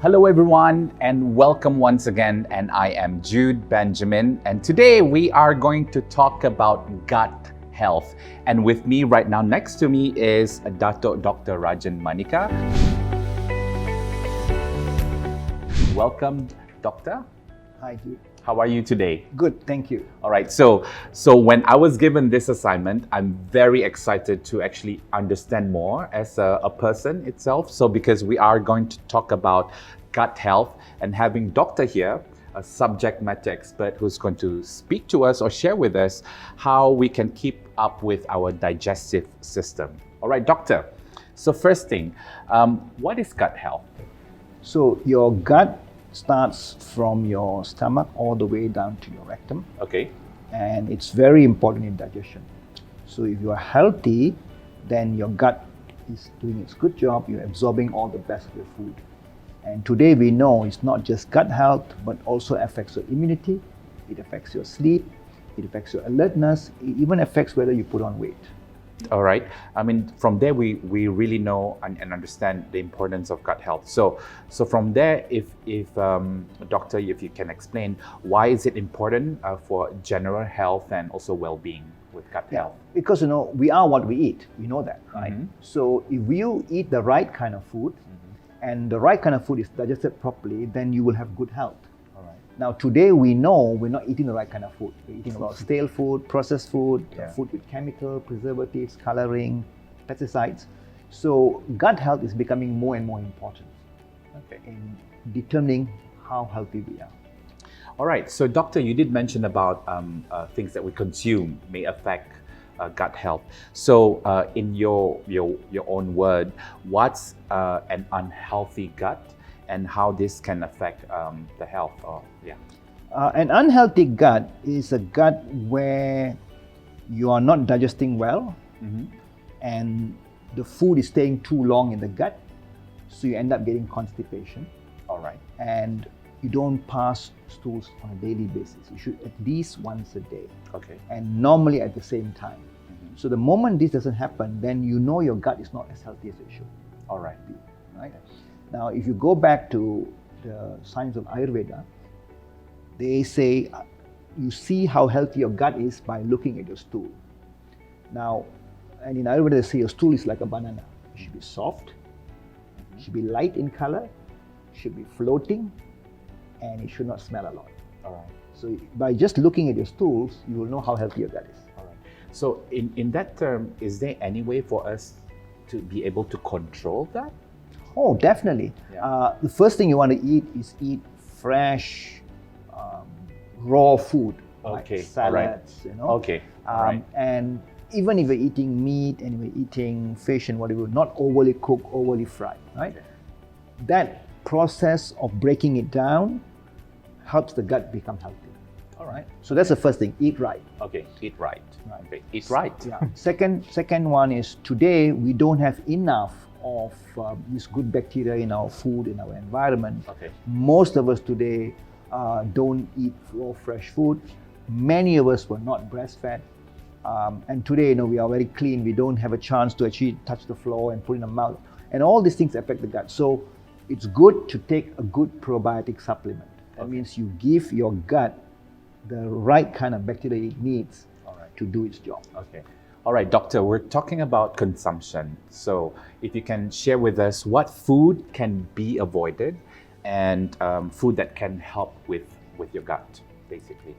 Hello everyone and welcome once again, and I am Jude Benjamin, and today we are going to talk about gut health. And with me right now next to me is Dr. Rajan Manika. Welcome, Doctor. Hi, Jude. How are you today? Good, thank you. All right, so when I was given this assignment, I'm very excited to actually understand more as a person itself. So because we are going to talk about gut health and having Doctor here, a subject matter expert who's going to speak to us or share with us how we can keep up with our digestive system. All right, Doctor. So first thing, what is gut health? So your gut starts from your stomach all the way down to your rectum. Okay. And it's very important in digestion. So if you are healthy, then your gut is doing its good job. You're absorbing all the best of your food. And today we know it's not just gut health, but also affects your immunity, it affects your sleep, it affects your alertness, it even affects whether you put on weight. All right. I mean, from there we really know and understand the importance of gut health. So from there, if Doctor, if you can explain why is it important for general health and also well-being with gut health? Because we are what we eat. We know that, right? Mm-hmm. So if you eat the right kind of food, and the right kind of food is digested properly, then you will have good health. Now today we know we're not eating the right kind of food. We're eating about stale food, processed food, food with chemical, preservatives, coloring, pesticides. So gut health is becoming more and more important in determining how healthy we are. All right. So Doctor, you did mention about things that we consume may affect gut health. So in your own word, what's an unhealthy gut? And how this can affect the health? An unhealthy gut is a gut where you are not digesting well, and the food is staying too long in the gut, so you end up getting constipation. All right. And you don't pass stools on a daily basis. You should at least once a day. Okay. And normally at the same time. So the moment this doesn't happen, then you know your gut is not as healthy as it should. All right. Right? Now, if you go back to the science of Ayurveda, they say you see how healthy your gut is by looking at your stool. Now, and in Ayurveda, they say your stool is like a banana. It should be soft, it should be light in color, it should be floating, and it should not smell a lot. All right. So by just looking at your stools, you will know how healthy your gut is. All right. So in that term, is there any way for us to be able to control that? Oh, definitely. Yeah. The first thing you want to eat is fresh, raw food, Okay. like salads, Okay. Right. And even if you're eating meat and you're eating fish and whatever, not overly cooked, overly fried, right? Okay. That process of breaking it down helps the gut become healthy. All right. So that's the first thing. Eat right. Okay. Eat right. Right. Okay. Eat right. Yeah. Second one is today we don't have enough of this good bacteria in our food, in our environment. Okay. Most of us today don't eat raw fresh food. Many of us were not breastfed. And today, we are very clean. We don't have a chance to actually touch the floor and put in a mouth. And all these things affect the gut. So it's good to take a good probiotic supplement. That means you give your gut the right kind of bacteria it needs to do its job. Okay. All right, Doctor, we're talking about consumption. So if you can share with us what food can be avoided and food that can help with your gut, basically.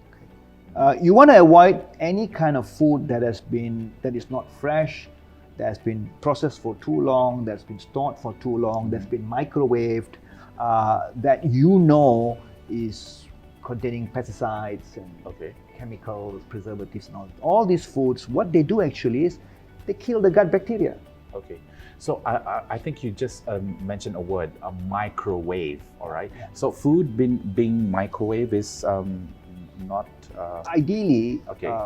You want to avoid any kind of food that is not fresh, that has been processed for too long, that's been stored for too long, that's been microwaved, that is containing pesticides and chemicals, preservatives, and all these foods. What they do actually is they kill the gut bacteria. Okay. So I think you just mentioned a word, a microwave. All right. Yeah. So food being microwave is not. Ideally,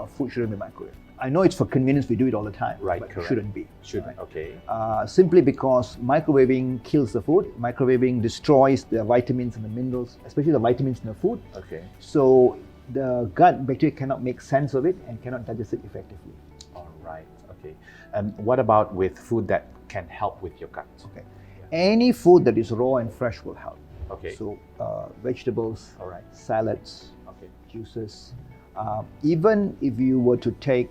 food shouldn't be microwave. I know it's for convenience, we do it all the time, right? But Correct. It shouldn't be. Shouldn't. Right? Okay. Simply because microwaving kills the food. Microwaving destroys the vitamins and the minerals, especially the vitamins in the food. Okay. So the gut bacteria cannot make sense of it and cannot digest it effectively. All right. Okay. And what about with food that can help with your gut? Okay. Any food that is raw and fresh will help. Okay. So vegetables, All right. salads, Okay. juices. Even if you were to take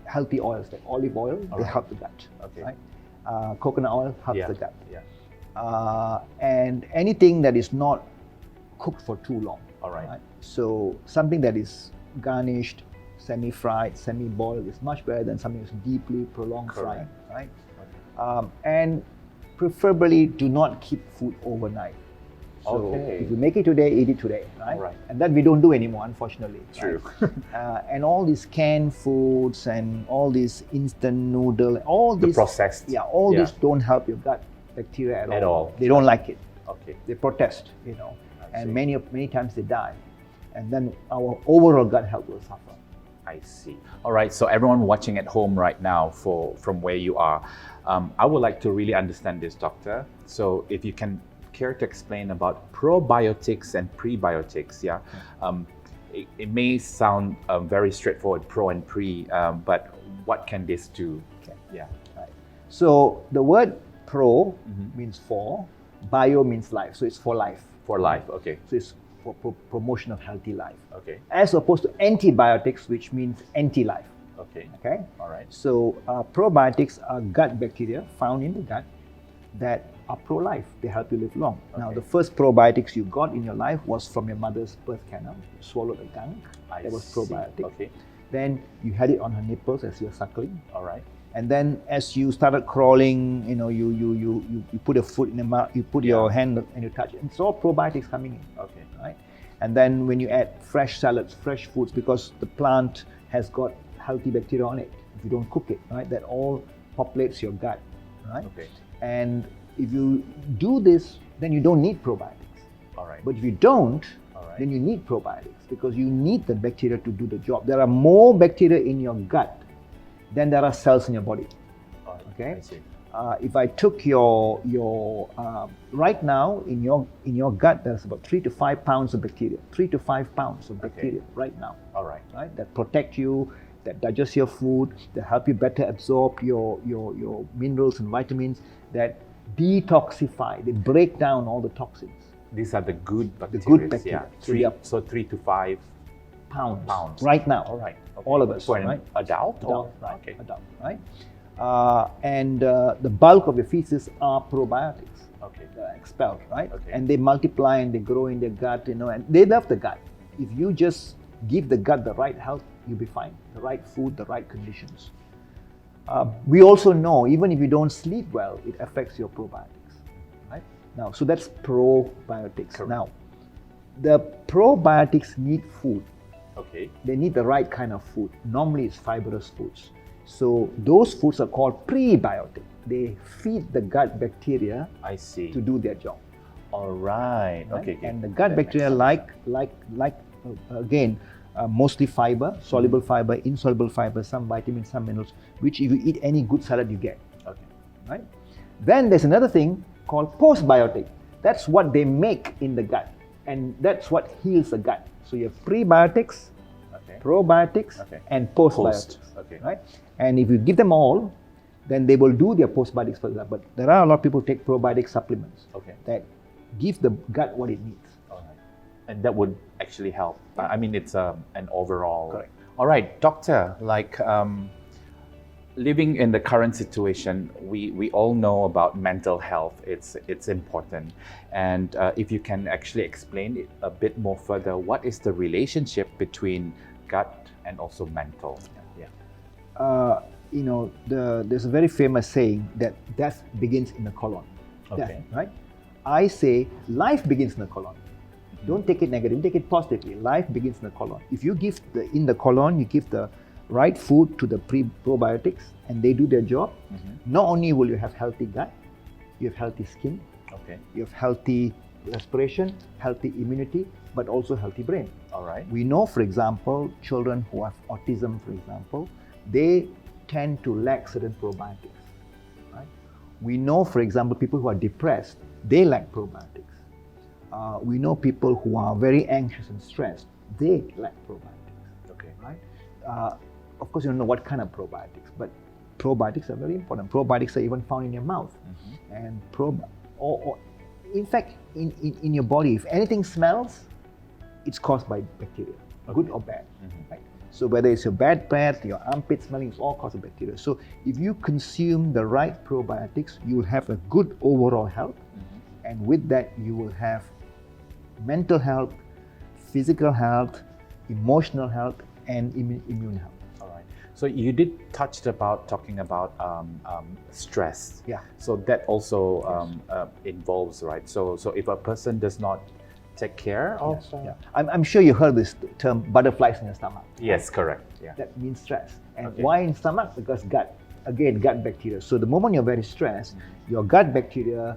healthy oils like olive oil, they right. help the gut. Okay. Right? Coconut oil helps Yeah. the gut. Yeah. And anything that is not cooked for too long. All right. So something that is garnished, semi-fried, semi-boiled is much better than something that's deeply prolonged frying. Correct. Right? And preferably do not keep food overnight. So Okay. if you make it today, eat it today, right? All right. And that we don't do anymore, unfortunately. True. Right? And all these canned foods and all these instant noodle, all The these processed. all these don't help your gut bacteria at all. They don't like it. Okay. They protest, I and see. many times they die, and then our overall gut health will suffer. I see. All right. So everyone watching at home right now, from where you are, I would like to really understand this, doctor. So if you can care to explain about probiotics and prebiotics, yeah. It may sound very straightforward, pro and pre, but what can this do? Okay. Yeah. Right. So the word pro means for, bio means life. So it's for life. For life. Okay. So it's for promotion of healthy life. Okay. As opposed to antibiotics, which means anti-life. Okay. Okay. All right. So probiotics are gut bacteria found in the gut that are pro-life. They help you live long. Now, the first probiotics you got in your life was from your mother's birth canal. You swallowed a gunk. That was probiotic. Okay. Then you had it on her nipples as you were suckling. All right. And then as you started crawling, you put a foot in the mouth, you put your hand and you touch it. It's all probiotics coming in. Okay. Right? And then when you add fresh salads, fresh foods, because the plant has got healthy bacteria on it. If you don't cook it, right, that all populates your gut, right? Okay. And if you do this, then you don't need probiotics. All right. But if you don't, then you need probiotics because you need the bacteria to do the job. There are more bacteria in your gut than there are cells in your body. Okay. I see. If I took your right now in your gut, there's about 3 to 5 pounds of bacteria. 3 to 5 pounds of bacteria right now. All right. Right, that protect you, that digest your food, that help you better absorb your minerals and vitamins, that detoxify, they break down all the toxins. These are the good bacteria. The good bacteria. Yeah. So 3 to 5 pounds right now. All right. Okay. All of us. For an right? adult? Adult, Or? right? Okay. Adult, right? And the bulk of your feces are probiotics. Okay. Expelled, right? Okay. And they multiply and they grow in their gut, and they love the gut. If you just give the gut the right health, you'll be fine. The right food, the right conditions. We also know, even if you don't sleep well, it affects your probiotics, right? Now, so that's probiotics. Correct. Now, the probiotics need food. Okay. They need the right kind of food. Normally, it's fibrous foods. So those foods are called prebiotic. They feed the gut bacteria I see. to do their job. All right. Right? Okay. And the gut That bacteria makes like again, mostly fiber, soluble fiber, insoluble fiber, some vitamins, some minerals, which if you eat any good salad, you get. Okay. Right? Then there's another thing called postbiotic. That's what they make in the gut, and that's what heals the gut. So you have prebiotics, Okay. probiotics, Okay. and postbiotics. Okay. Right? And if you give them all, then they will do their postbiotics for that. But there are a lot of people who take probiotic supplements Okay. that give the gut what it needs. All right. And that would actually help. I mean, it's an overall. Correct. All right, doctor. Like living in the current situation, we all know about mental health. It's important, and if you can actually explain it a bit more further, what is the relationship between gut and also mental? Yeah. There's a very famous saying that death begins in the colon. Okay. Death, right? I say life begins in the colon. Don't take it negative, take it positively. Life begins in the colon. If you give in the colon, you give the right food to the probiotics and they do their job, not only will you have healthy gut, you have healthy skin, Okay. you have healthy respiration, healthy immunity, but also healthy brain. All right. We know, for example, children who have autism, for example, they tend to lack certain probiotics. Right? We know, for example, people who are depressed, they lack probiotics. We know people who are very anxious and stressed, they lack probiotics. Okay. Right? Of course, you don't know what kind of probiotics, but probiotics are very important. Probiotics are even found in your mouth, and In fact, in your body, if anything smells, it's caused by bacteria, good or bad. Right? So whether it's your bad breath, your armpit smelling, it's all caused by bacteria. So if you consume the right probiotics, you will have a good overall health. And with that, you will have mental health, physical health, emotional health, and immune health. All right. So you did talking about stress. Yeah. So that also involves, right? So if a person does not take care of. Yeah. I'm sure you heard this term, butterflies in the stomach. Yes, correct. Yeah. That means stress. And Okay. why in stomach? Because gut bacteria. So the moment you're very stressed, your gut bacteria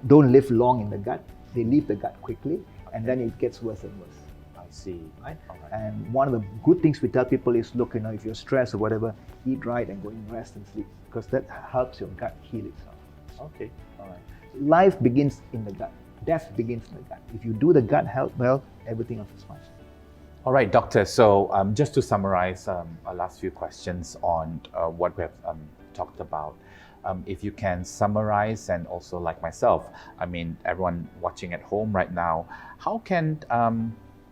don't live long in the gut. They leave the gut quickly, and then it gets worse and worse. I see. Right? All right. And one of the good things we tell people is, look, if you're stressed or whatever, eat right and go in rest and sleep, because that helps your gut heal itself. Okay. All right. Life begins in the gut. Death begins in the gut. If you do the gut health well, everything else is fine. All right, doctor. So just to summarize our last few questions on what we have talked about, if you can summarize, and also like myself, I mean, everyone watching at home right now, how can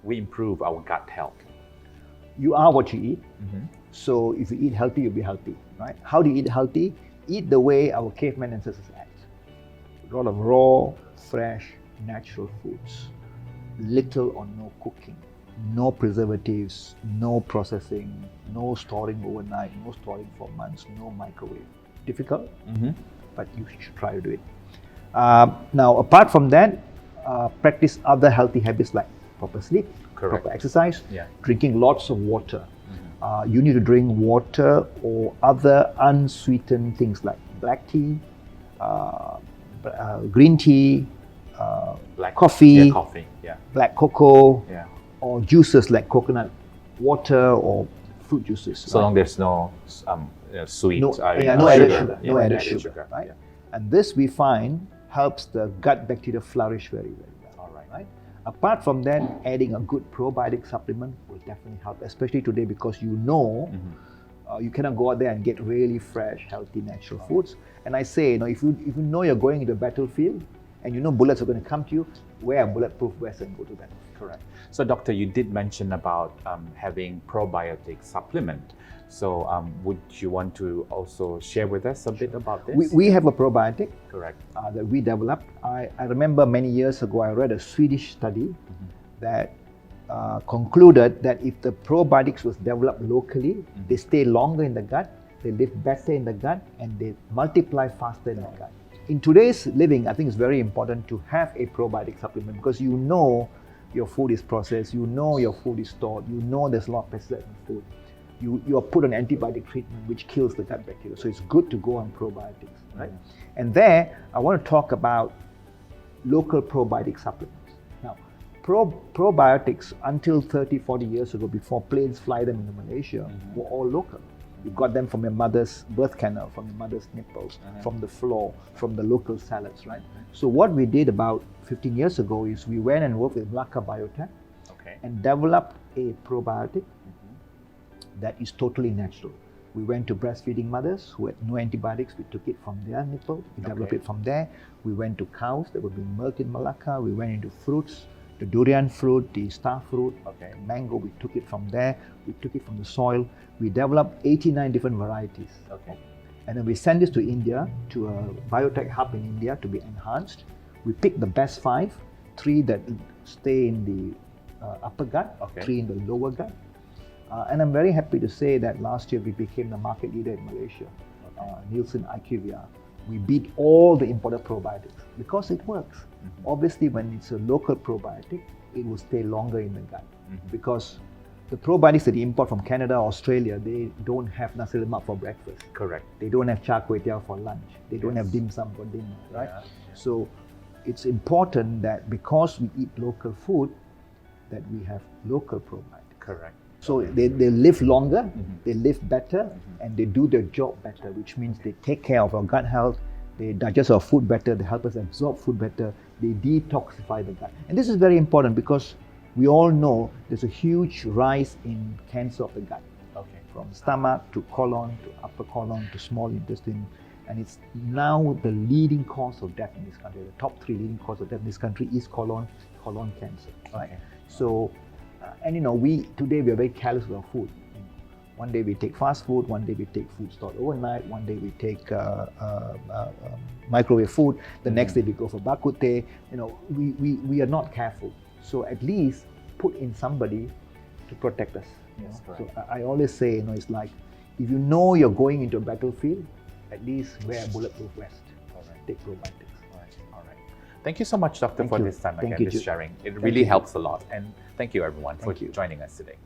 we improve our gut health? You are what you eat. So if you eat healthy, you'll be healthy, right? How do you eat healthy? Eat the way our caveman ancestors ate. A lot of raw, fresh, natural foods. Little or no cooking. No preservatives, no processing, no storing overnight, no storing for months, no microwave. Difficult, but you should try to do it. Now, apart from that, practice other healthy habits like proper sleep, Correct. proper exercise, Yeah. drinking lots of water. You need to drink water or other unsweetened things like black tea, green tea, coffee, Coffee. Yeah. black cocoa, Yeah. or juices like coconut water or fruit juices. So right? long there's no sweet. no sugar. added sugar, Yeah, no added sugar, right? Yeah. And this we find helps the gut bacteria flourish very, very well. All right. Right? Apart from that, adding a good probiotic supplement will definitely help, especially today, because you cannot go out there and get really fresh, healthy, natural foods. And I say, if you know you're going into the battlefield and you know bullets are going to come to you, wear a bulletproof vest and go to battle. Correct. So, doctor, you did mention about having probiotic supplement. So, would you want to also share with us a bit about this? We have a probiotic Correct. that we developed. I remember many years ago, I read a Swedish study that concluded that if the probiotics was developed locally, they stay longer in the gut, they live better in the gut, and they multiply faster in the gut. In today's living, I think it's very important to have a probiotic supplement, because you know your food is processed, you know your food is stored, you know there's a lot of pesticides in food. You are put on antibiotic treatment which kills the gut bacteria. So it's good to go on probiotics, right? And there, I want to talk about local probiotic supplements. Now, probiotics until 30, 40 years ago, before planes fly them into Malaysia, were all local. You got them from your mother's birth canal, from your mother's nipples, from the floor, from the local salads, right? So what we did about 15 years ago is we went and worked with Malacca Biotech and developed a probiotic that is totally natural. We went to breastfeeding mothers who had no antibiotics. We took it from their nipple. We developed it from there. We went to cows that were being milked in Malacca. We went into fruits, the durian fruit, the star fruit, the mango. We took it from there. We took it from the soil. We developed 89 different varieties. And then we sent this to India, to a biotech hub in India to be enhanced. We picked the best 5, 3 that stay in the upper gut, 3 in the lower gut. And I'm very happy to say that last year we became the market leader in Malaysia, Nielsen IQVIA. We beat all the imported probiotics because it works. Obviously, when it's a local probiotic, it will stay longer in the gut because the probiotics that you import from Canada or Australia, they don't have nasi lemak for breakfast. Correct. They don't have char kway teow for lunch. They don't have dim sum for dinner, right? So it's important that because we eat local food, that we have local probiotics. Correct. So they live longer, they live better, and they do their job better, which means they take care of our gut health, they digest our food better, they help us absorb food better, they detoxify the gut. And this is very important because we all know there's a huge rise in cancer of the gut. From stomach to colon to upper colon to small intestine. and it's now the leading cause of death in this country. The top 3 leading cause of death in this country is colon cancer, right? Okay. So, and we today we are very careless with our food. One day we take fast food, one day we take food stored overnight, one day we take microwave food, the next day we go for bak kut teh. We are not careful. So at least put in somebody to protect us. Yes, So correct. I always say, it's like, if you know you're going into a battlefield, at least wear a bulletproof vest. All right. Take probiotics. All right. Thank you so much, Doctor, Thank for you. this time Thank again, you, this Jude. sharing. It Thank really you. helps a lot. And thank you, everyone, for Thank you. joining us today.